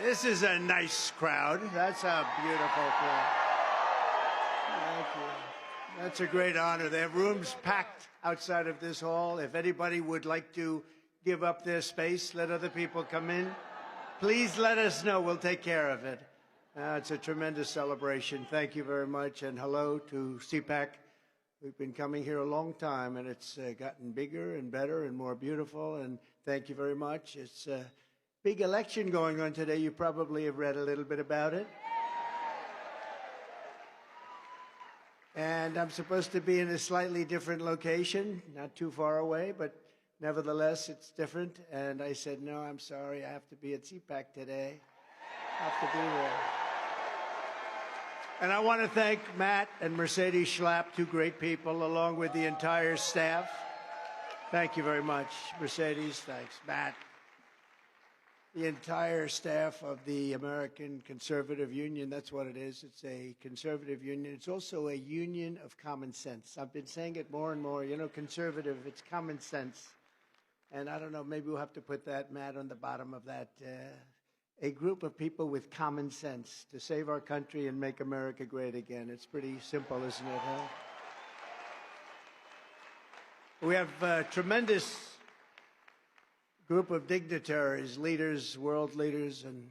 This is a nice crowd. That's a beautiful crowd. Thank you. That's a great honor. They have rooms packed outside of this hall. If anybody would like to give up their space, let other people come in, please let us know. We'll take care of it. It's a tremendous celebration. Thank you very much. And hello to CPAC. We've been coming here a long time, and it's gotten bigger and better and more beautiful. And thank you very much. It's a big election going on today. You probably have read a little bit about it. And I'm supposed to be in a slightly different location, not too far away, but nevertheless, it's different. And I said, no, I'm sorry. I have to be at CPAC today. I have to be there. And I want to thank Matt and Mercedes Schlapp, two great people, along with the entire staff. Thank you very much, Mercedes. Thanks, Matt. The entire staff of the American Conservative Union, that's what it is. It's a conservative union. It's also a union of common sense. I've been saying it more and more. You know, conservative, it's common sense. And I don't know, maybe we'll have to put that, Matt, on the bottom of that. A group of people with common sense to save our country and make America great again. It's pretty simple, isn't it, huh? We have a tremendous group of dignitaries, leaders, world leaders, and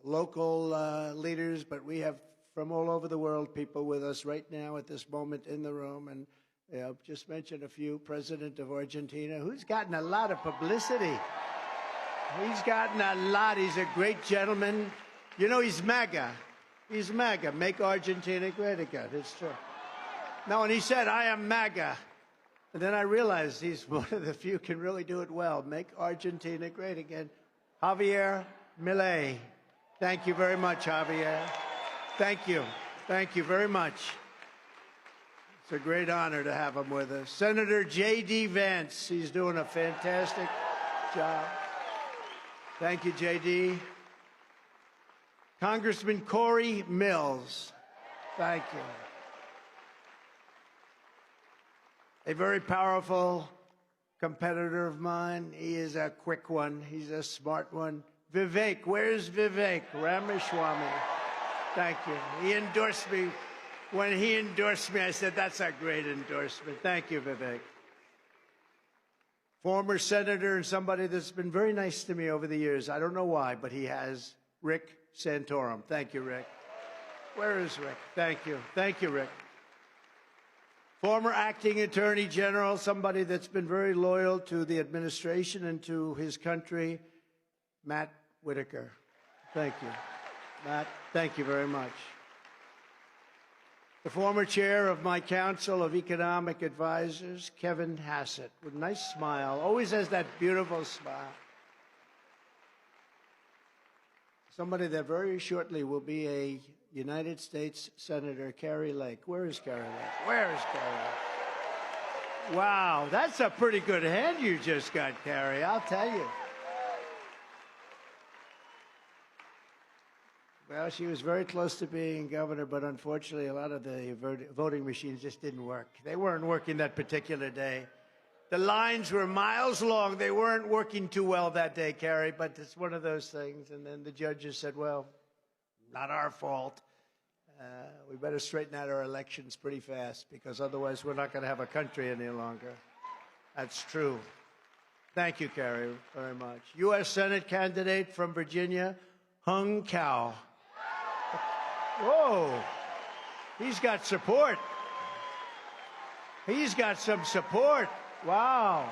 local leaders, but we have from all over the world people with us right now at this moment in the room. And just mention a few. President of Argentina, who's gotten a lot of publicity. He's gotten a lot. He's a great gentleman. You know, he's MAGA. He's MAGA. Make Argentina great again. It's true. No, and he said, I am MAGA. And then I realized he's one of the few who can really do it well. Make Argentina great again. Javier Milei. Thank you very much, Javier. Thank you. Thank you very much. It's a great honor to have him with us. Senator J.D. Vance. He's doing a fantastic job. Thank you, J.D. Congressman Corey Mills. Thank you. A very powerful competitor of mine. He is a quick one. He's a smart one. Vivek. Where's Vivek? Ramaswamy. Thank you. He endorsed me. When he endorsed me, I said, that's a great endorsement. Thank you, Vivek. Former senator and somebody that's been very nice to me over the years. I don't know why, but he has. Rick Santorum. Thank you, Rick. Where is Rick? Thank you. Thank you, Rick. Former acting attorney general, somebody that's been very loyal to the administration and to his country, Matt Whitaker. Thank you. Matt, thank you very much. The former chair of my Council of Economic Advisors, Kevin Hassett, with a nice smile, always has that beautiful smile. Somebody that very shortly will be a United States Senator, Carrie Lake. Where is Carrie Lake? Where is Carrie Lake? Wow, that's a pretty good hand you just got, Carrie, I'll tell you. Well, she was very close to being governor, but unfortunately, a lot of the voting machines just didn't work. They weren't working that particular day. The lines were miles long. They weren't working too well that day, Carrie, but it's one of those things. And then the judges said, well, not our fault. We better straighten out our elections pretty fast because otherwise we're not going to have a country any longer. That's true. Thank you, Carrie, very much. U.S. Senate candidate from Virginia, Hung Cao. Whoa, he's got support. He's got some support. Wow.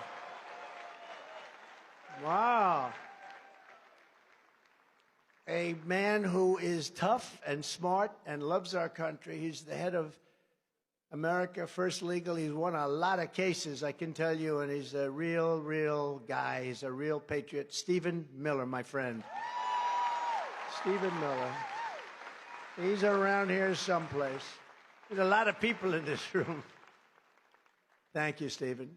Wow. A man who is tough and smart and loves our country. He's the head of America First Legal. He's won a lot of cases, I can tell you, and he's a real guy. He's a real patriot. Stephen Miller, my friend. Stephen Miller. He's around here someplace. There's a lot of people in this room. Thank you, Stephen.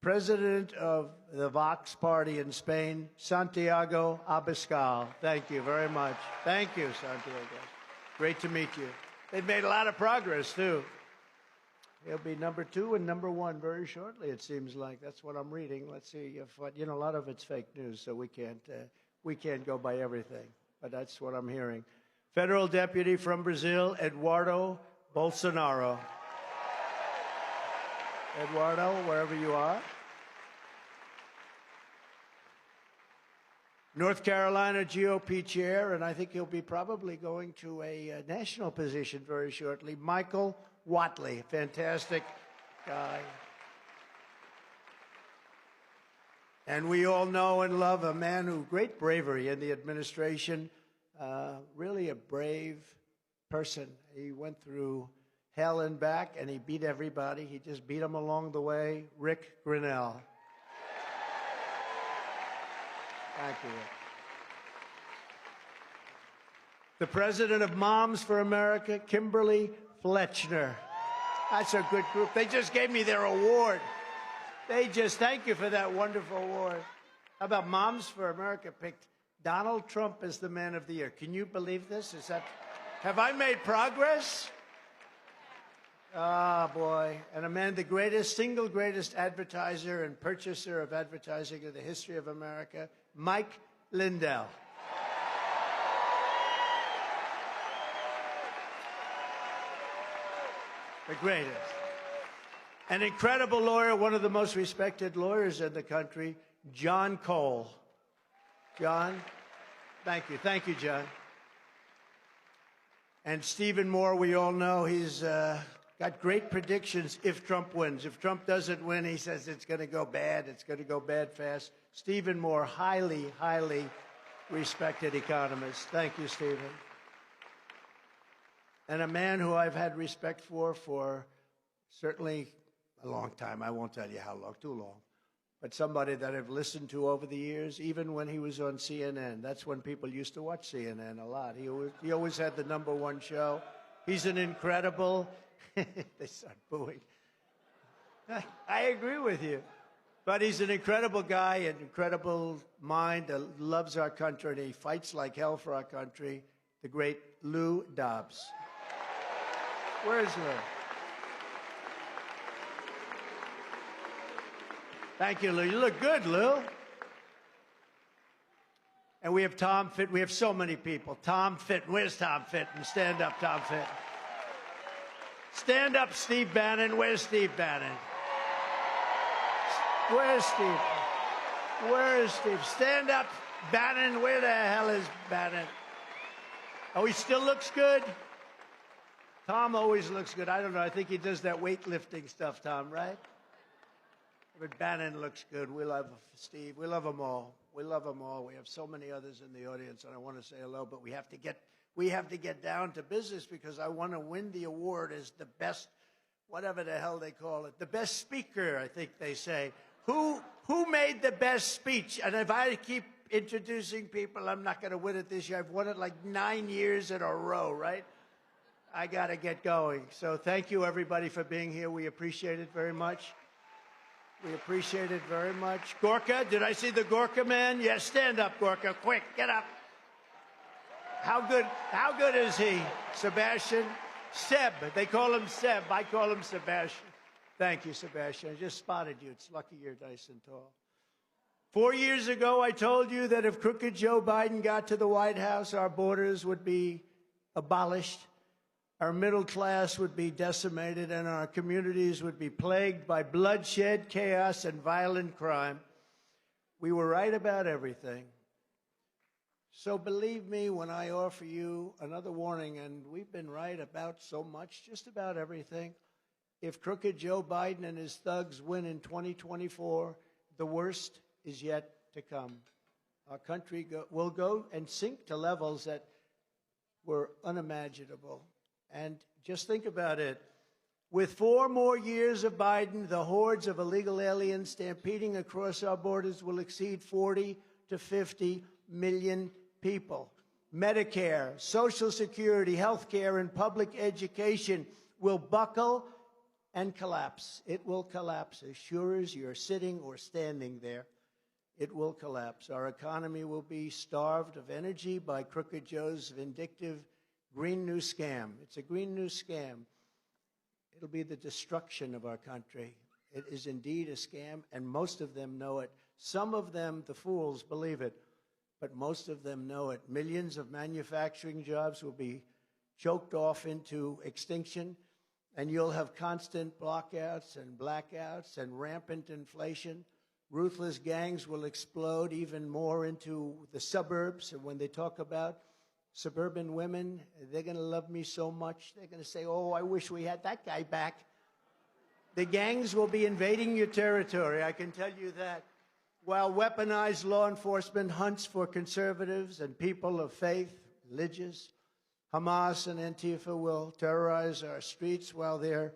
President of the Vox Party in Spain, Santiago Abascal. Thank you very much. Thank you, Santiago. Great to meet you. They've made a lot of progress, too. He'll be number 2 and number 1 very shortly, it seems like. That's what I'm reading. Let's see if, a lot of it's fake news, so we can't go by everything. but that's what I'm hearing. Federal Deputy from Brazil, Eduardo Bolsonaro. Eduardo, wherever you are. North Carolina GOP chair, and I think he'll be probably going to a national position very shortly, Michael Whatley, fantastic guy. And we all know and love a man who great bravery in the administration, really a brave person. He went through hell and back, and he beat everybody. He just beat them along the way. Rick Grinnell. Thank you, Rick. The president of Moms for America, Kimberly Fletchner. That's a good group. They just gave me their award. Thank you for that wonderful award. How about Moms for America picked Donald Trump as the man of the year? Can you believe this? Have I made progress? Ah, boy. And a man, the single greatest advertiser and purchaser of advertising in the history of America, Mike Lindell. The greatest. An incredible lawyer, one of the most respected lawyers in the country, John Cole. John, thank you. Thank you, John. And Stephen Moore, we all know he's got great predictions if Trump wins. If Trump doesn't win, he says it's going to go bad. It's going to go bad fast. Stephen Moore, highly, highly respected economist. Thank you, Stephen. And a man who I've had respect for certainly a long time. I won't tell you how long, too long. But somebody that I've listened to over the years, even when he was on CNN. That's when people used to watch CNN a lot. He always had the #1 show. He's an incredible... They start booing. I agree with you. But he's an incredible guy, an incredible mind that loves our country, and he fights like hell for our country. The great Lou Dobbs. Where's Lou? Thank you, Lou. You look good, Lou. And we have Tom Fitton. We have so many people. Tom Fitton. Where's Tom Fitton? Stand up, Tom Fitton. Stand up, Steve Bannon. Where's Steve Bannon? Where's Steve? Where is Steve? Stand up, Bannon. Where the hell is Bannon? Oh, he still looks good? Tom always looks good. I don't know. I think he does that weightlifting stuff, Tom, right? But Bannon looks good. We love Steve. We love them all. We love them all. We have so many others in the audience, and I want to say hello, but we have to get down to business because I want to win the award as the best, whatever the hell they call it, the best speaker, I think they say. Who made the best speech? And if I keep introducing people, I'm not going to win it this year. I've won it like 9 years in a row, right? I got to get going. So thank you, everybody, for being here. We appreciate it very much. We appreciate it very much. Gorka, did I see the Gorka man? Yes, stand up, Gorka. Quick, get up. How good is he? Sebastian? Seb. They call him Seb. I call him Sebastian. Thank you, Sebastian. I just spotted you. It's lucky you're nice and tall. 4 years ago, I told you that if crooked Joe Biden got to the White House, our borders would be abolished, our middle class would be decimated, and our communities would be plagued by bloodshed, chaos, and violent crime. We were right about everything. So believe me when I offer you another warning, and we've been right about so much, just about everything. If crooked Joe Biden and his thugs win in 2024, the worst is yet to come. Our country will go and sink to levels that were unimaginable. And just think about it. With 4 more years of Biden, the hordes of illegal aliens stampeding across our borders will exceed 40 to 50 million people. Medicare, Social Security, health care, and public education will buckle and collapse. It will collapse as sure as you're sitting or standing there. It will collapse. Our economy will be starved of energy by crooked Joe's vindictive Green New Scam. It's a Green New Scam. It'll be the destruction of our country. It is indeed a scam, and most of them know it. Some of them, the fools, believe it. but most of them know it. Millions of manufacturing jobs will be choked off into extinction, and you'll have constant blockouts and blackouts and rampant inflation. Ruthless gangs will explode even more into the suburbs. And when they talk about suburban women, they're going to love me so much. They're going to say, oh, I wish we had that guy back. The gangs will be invading your territory, I can tell you that. While weaponized law enforcement hunts for conservatives and people of faith, religious, Hamas and Antifa will terrorize our streets while their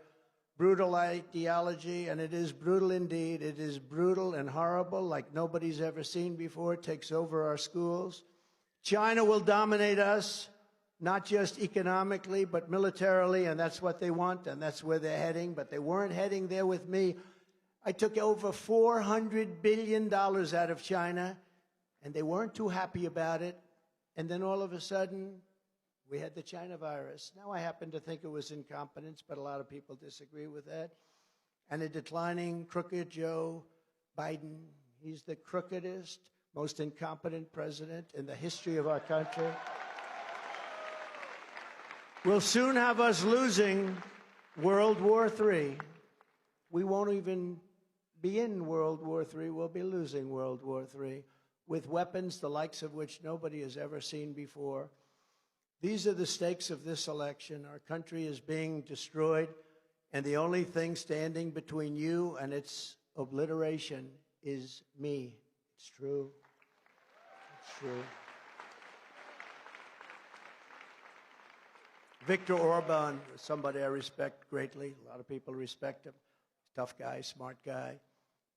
brutal ideology, and it is brutal indeed, it is brutal and horrible like nobody's ever seen before, takes over our schools. China will dominate us, not just economically, but militarily, and that's what they want, and that's where they're heading, but they weren't heading there with me. I took over $400 billion out of China, and they weren't too happy about it, and then all of a sudden, we had the China virus. Now, I happen to think it was incompetence, but a lot of people disagree with that. And a declining, crooked Joe Biden. He's the crookedest, most incompetent president in the history of our country. We'll soon have us losing World War III. We won't even be in World War III. We'll be losing World War III with weapons the likes of which nobody has ever seen before. These are the stakes of this election. Our country is being destroyed, and the only thing standing between you and its obliteration is me. It's true. It's true. Viktor Orban, somebody I respect greatly. A lot of people respect him. Tough guy, smart guy.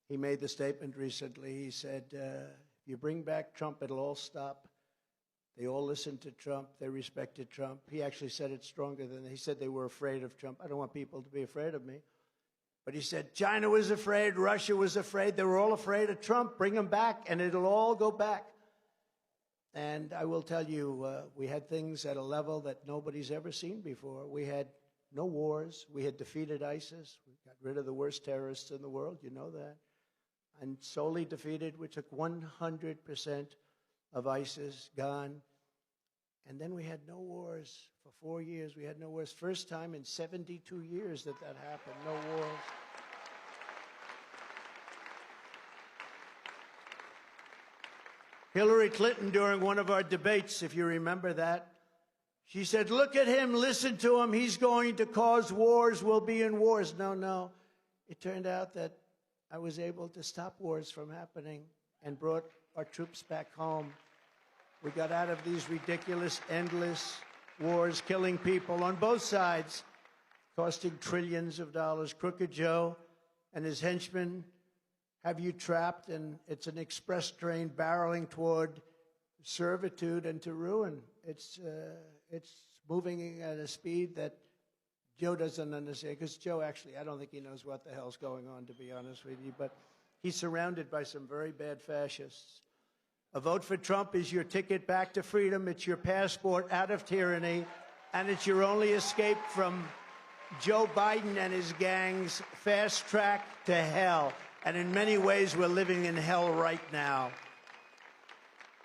He made the statement recently. He said, if you bring back Trump, it'll all stop. They all listened to Trump. They respected Trump. He actually said it stronger than he said they were afraid of Trump. I don't want people to be afraid of me. But he said China was afraid, Russia was afraid. They were all afraid of Trump. Bring him back, and it'll all go back. And I will tell you, we had things at a level that nobody's ever seen before. We had no wars. We had defeated ISIS. We got rid of the worst terrorists in the world. You know that. And solely defeated, we took 100% of ISIS gone. And then we had no wars for 4 years. We had no wars. First time in 72 years that happened. No wars. Hillary Clinton, during one of our debates, if you remember that, she said, look at him, listen to him. He's going to cause wars. We'll be in wars. No. It turned out that I was able to stop wars from happening and brought our troops back home. We got out of these ridiculous, endless wars, killing people on both sides, costing trillions of dollars. Crooked Joe and his henchmen have you trapped, and it's an express train barreling toward servitude and to ruin. It's moving at a speed that Joe doesn't understand, because Joe actually, I don't think he knows what the hell's going on, to be honest with you, but he's surrounded by some very bad fascists. A vote for Trump is your ticket back to freedom. It's your passport out of tyranny, and it's your only escape from Joe Biden and his gang's fast track to hell. And in many ways, we're living in hell right now.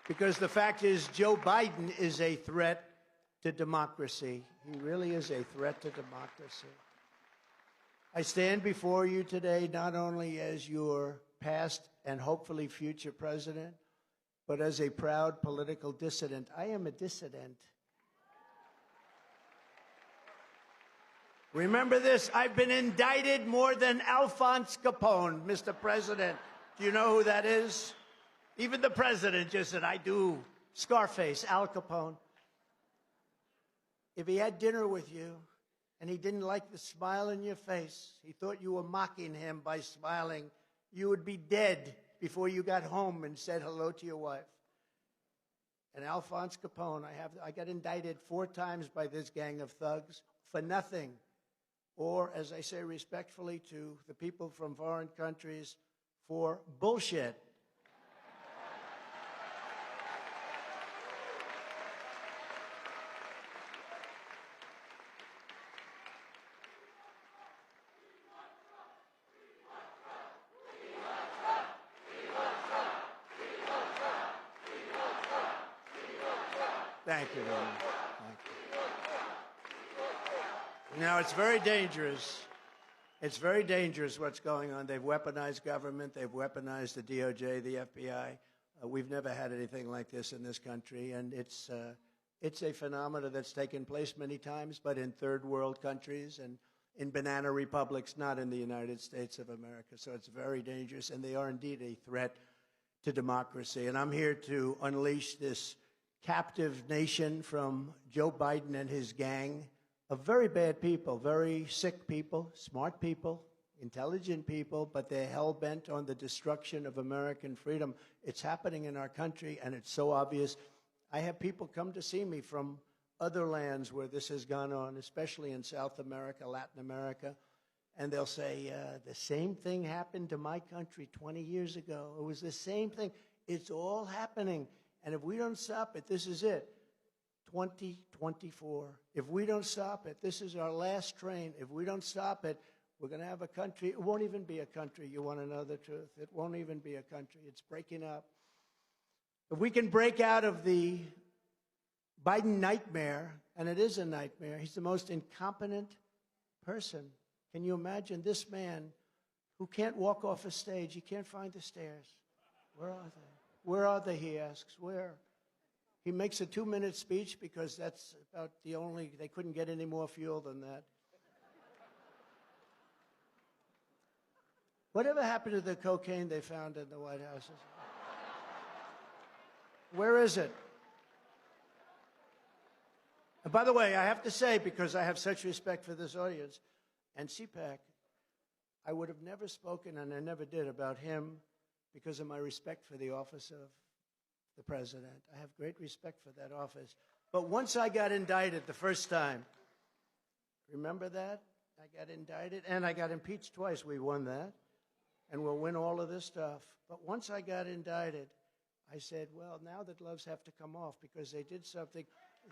Because the fact is, Joe Biden is a threat to democracy. He really is a threat to democracy. I stand before you today not only as your past and hopefully future president, but as a proud political dissident. I am a dissident. Remember this, I've been indicted more than Alphonse Capone, Mr. President. Do you know who that is? Even the president just said, I do. Scarface, Al Capone. If he had dinner with you and he didn't like the smile in your face, he thought you were mocking him by smiling, you would be dead before you got home and said hello to your wife. And Alphonse Capone, I got indicted 4 times by this gang of thugs for nothing. Or, as I say respectfully to the people from foreign countries, for bullshit. Thank you very much. Thank you. Now, it's very dangerous. It's very dangerous what's going on. They've weaponized government. They've weaponized the DOJ, the FBI. We've never had anything like this in this country, and it's a phenomenon that's taken place many times, but in third world countries and in banana republics, not in the United States of America. So it's very dangerous, and they are indeed a threat to democracy. And I'm here to unleash this captive nation from Joe Biden and his gang of very bad people, very sick people, smart people, intelligent people, but they're hell-bent on the destruction of American freedom. It's happening in our country, and it's so obvious. I have people come to see me from other lands where this has gone on, especially in South America, Latin America, and they'll say, the same thing happened to my country 20 years ago. It was the same thing. It's all happening, and if we don't stop it, this is it. 2024. If we don't stop it, this is our last train. If we don't stop it, we're going to have a country. It won't even be a country. You want to know the truth? It won't even be a country. It's breaking up. If we can break out of the Biden nightmare, and it is a nightmare, he's the most incompetent person. Can you imagine this man who can't walk off a stage? He can't find the stairs. Where are they? Where are they, he asks. Where? He makes a 2-minute speech because that's about the only, they couldn't get any more fuel than that. Whatever happened to the cocaine they found in the White House? Where is it? And by the way, I have to say, because I have such respect for this audience, and CPAC, I would have never spoken, and I never did, about him because of my respect for the office of the president. I have great respect for that office. But once I got indicted the first time, remember that? I got indicted, and I got impeached twice. We won that, and we'll win all of this stuff. But once I got indicted, I said, well, now the gloves have to come off because they did something.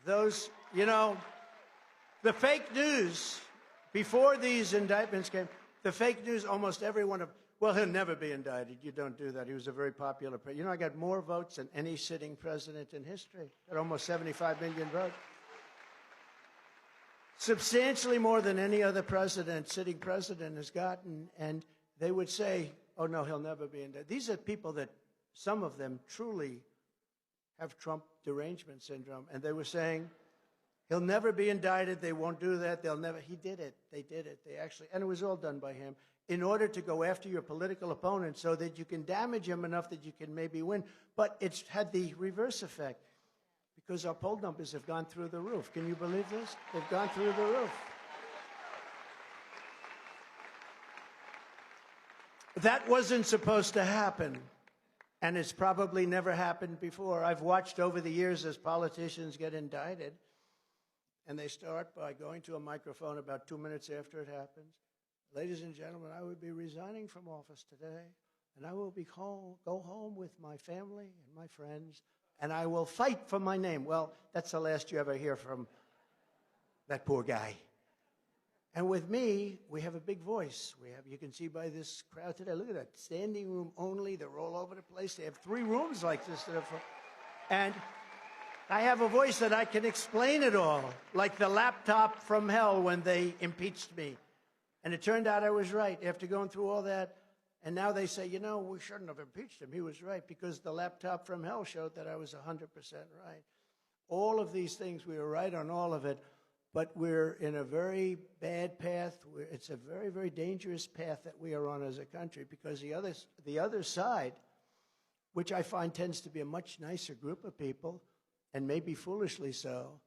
Those, the fake news, before these indictments came, the fake news, almost every one of, well, he'll never be indicted. You don't do that. He was a very popular president. I got more votes than any sitting president in history. Got almost 75 million votes. Substantially more than any other sitting president has gotten. And they would say, oh, no, he'll never be indicted. These are people that, some of them truly have Trump derangement syndrome. And they were saying, he'll never be indicted. They won't do that. They'll never. He did it. They did it. They actually, and it was all done by him in order to go after your political opponent so that you can damage him enough that you can maybe win. But it's had the reverse effect because our poll numbers have gone through the roof. Can you believe this? They've gone through the roof. That wasn't supposed to happen. And it's probably never happened before. I've watched over the years as politicians get indicted, and they start by going to a microphone about 2 minutes after it happens. Ladies and gentlemen, I would be resigning from office today, and I will go home with my family and my friends, and I will fight for my name. Well, that's the last you ever hear from that poor guy. And with me, we have a big voice. You can see by this crowd today, look at that, standing room only. They're all over the place. They have 3 rooms like this. And I have a voice that I can explain it all, like the laptop from hell when they impeached me. And it turned out I was right after going through all that. And now they say, we shouldn't have impeached him. He was right because the laptop from hell showed that I was 100% right. All of these things, we were right on all of it. But we're in a very bad path. It's a very, very dangerous path that we are on as a country because the other side, which I find tends to be a much nicer group of people, and maybe foolishly so,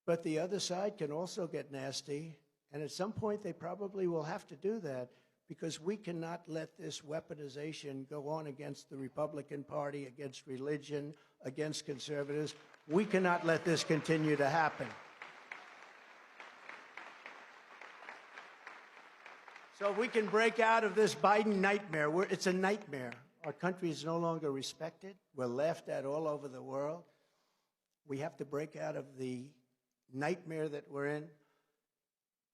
but the other side can also get nasty, and at some point they probably will have to do that because we cannot let this weaponization go on against the Republican Party, against religion, against conservatives. We cannot let this continue to happen. So we can break out of this Biden nightmare. It's a nightmare. Our country is no longer respected. We're laughed at all over the world. We have to break out of the nightmare that we're in.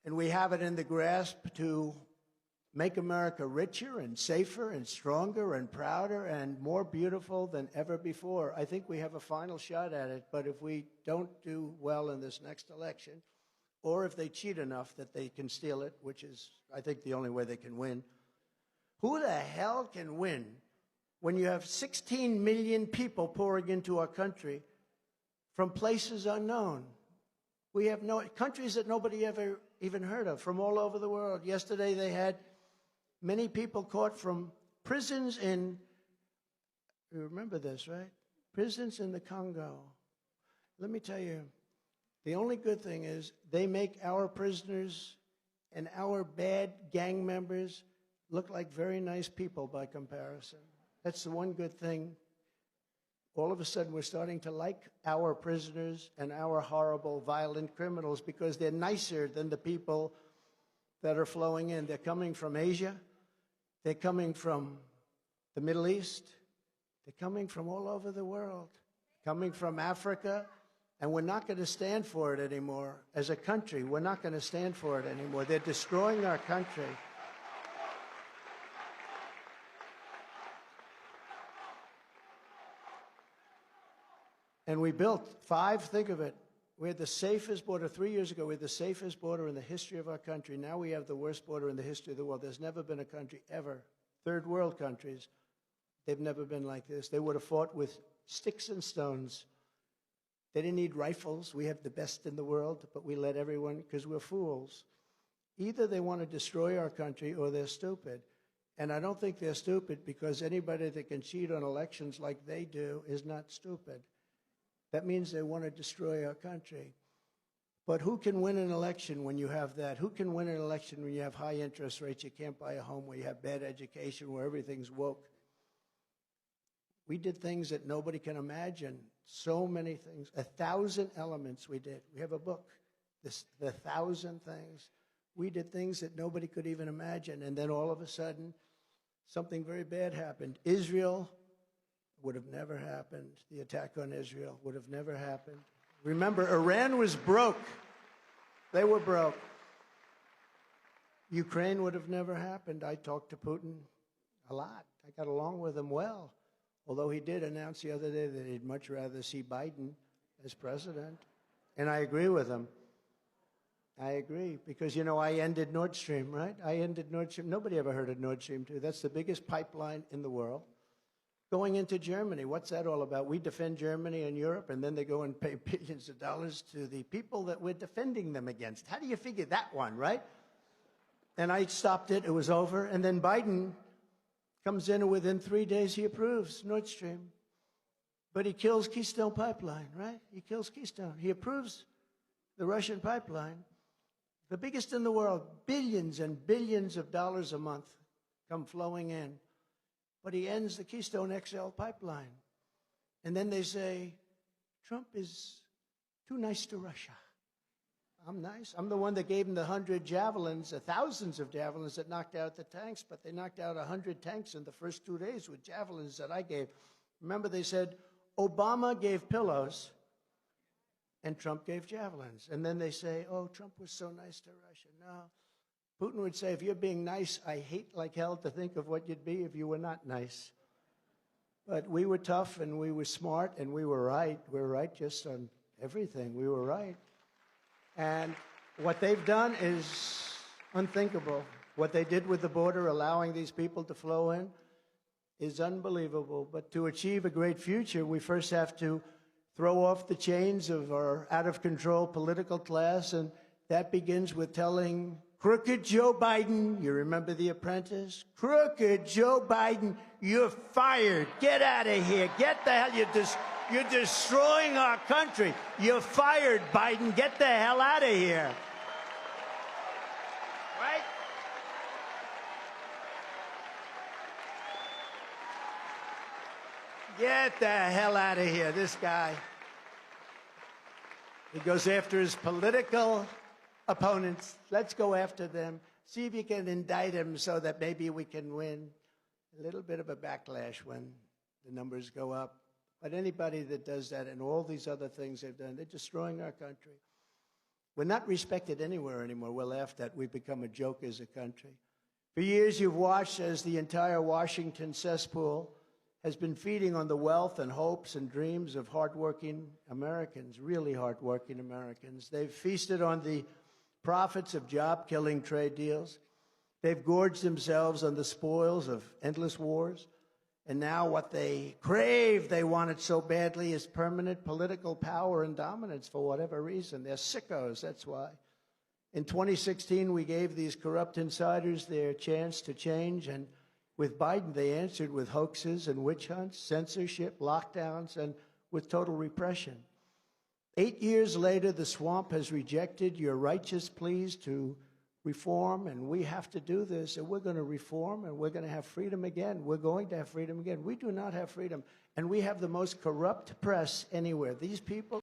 And we have it in the grasp to make America richer and safer and stronger and prouder and more beautiful than ever before. I think we have a final shot at it, but if we don't do well in this next election, or if they cheat enough that they can steal it, which is, I think, the only way they can win, who the hell can win when you have 16 million people pouring into our country from places unknown? We have countries that nobody ever even heard of, from all over the world. Yesterday they had many people caught from prisons in, you remember this, right? Prisons in the Congo. Let me tell you, the only good thing is they make our prisoners and our bad gang members look like very nice people by comparison. That's the one good thing. All of a sudden, we're starting to like our prisoners and our horrible, violent criminals because they're nicer than the people that are flowing in. They're coming from Asia. They're coming from the Middle East. They're coming from all over the world, coming from Africa. And we're not going to stand for it anymore. As a country, we're not going to stand for it anymore. They're destroying our country. And we built think of it, we had the safest border. 3 years ago, we had the safest border in the history of our country. Now we have the worst border in the history of the world. There's never been a country ever, third world countries, they've never been like this. They would have fought with sticks and stones. They didn't need rifles. We have the best in the world, but we let everyone, because we're fools. Either they want to destroy our country or they're stupid. And I don't think they're stupid, because anybody that can cheat on elections like they do is not stupid. That means they want to destroy our country. But who can win an election when you have that? Who can win an election when you have high interest rates, you can't buy a home, where you have bad education, where everything's woke? We did things that nobody can imagine. So many things. 1,000 elements we did. We have a book, the 1,000 things. We did things that nobody could even imagine. And then all of a sudden, something very bad happened. Israel would have never happened. The attack on Israel would have never happened. Remember, Iran was broke. They were broke. Ukraine would have never happened. I talked to Putin a lot. I got along with him well. Although he did announce the other day that he'd much rather see Biden as president. And I agree with him. I agree. Because, you know, I ended Nord Stream, right? I ended Nord Stream. Nobody ever heard of Nord Stream 2. That's the biggest pipeline in the world. Going into Germany, what's that all about? We defend Germany and Europe, and then they go and pay billions of dollars to the people that we're defending them against. How do you figure that one, right? And I stopped it. It was over. And then Biden comes in, and within 3 days he approves Nord Stream. But he kills Keystone Pipeline, right? He kills Keystone. He approves the Russian pipeline, the biggest in the world. Billions and billions of dollars a month come flowing in. But he ends the Keystone XL pipeline. And then they say, Trump is too nice to Russia. I'm nice. I'm the one that gave him the 100 javelins, the thousands of javelins that knocked out the tanks, but they knocked out 100 tanks in the first 2 days with javelins that I gave. Remember, they said Obama gave pillows and Trump gave javelins. And then they say, oh, Trump was so nice to Russia. No. Putin would say, if you're being nice, I hate like hell to think of what you'd be if you were not nice. But we were tough, and we were smart, and we were right. We were right just on everything. We were right. And what they've done is unthinkable. What they did with the border, allowing these people to flow in, is unbelievable. But to achieve a great future, we first have to throw off the chains of our out-of-control political class, and that begins with telling crooked Joe Biden, you remember The Apprentice? Crooked Joe Biden, you're fired. Get out of here. Get the hell. You're destroying our country. You're fired, Biden. Get the hell out of here. Right? Get the hell out of here, this guy. He goes after his political opponents. Let's go after them. See if you can indict him so that maybe we can win. A little bit of a backlash when the numbers go up. But anybody that does that and all these other things they've done, they're destroying our country. We're not respected anywhere anymore. We're laughed at. We've become a joke as a country. For years, you've watched as the entire Washington cesspool has been feeding on the wealth and hopes and dreams of hardworking Americans, really hardworking Americans. They've feasted on the profits of job-killing trade deals. They've gorged themselves on the spoils of endless wars. And now what they crave, they want it so badly, is permanent political power and dominance for whatever reason. They're sickos, that's why. In 2016, we gave these corrupt insiders their chance to change, and with Biden, they answered with hoaxes and witch hunts, censorship, lockdowns, and with total repression. 8 years later, the swamp has rejected your righteous pleas to reform, and we have to do this, and we're going to reform, and we're going to have freedom again. We're going to have freedom again. We do not have freedom, and we have the most corrupt press anywhere. These people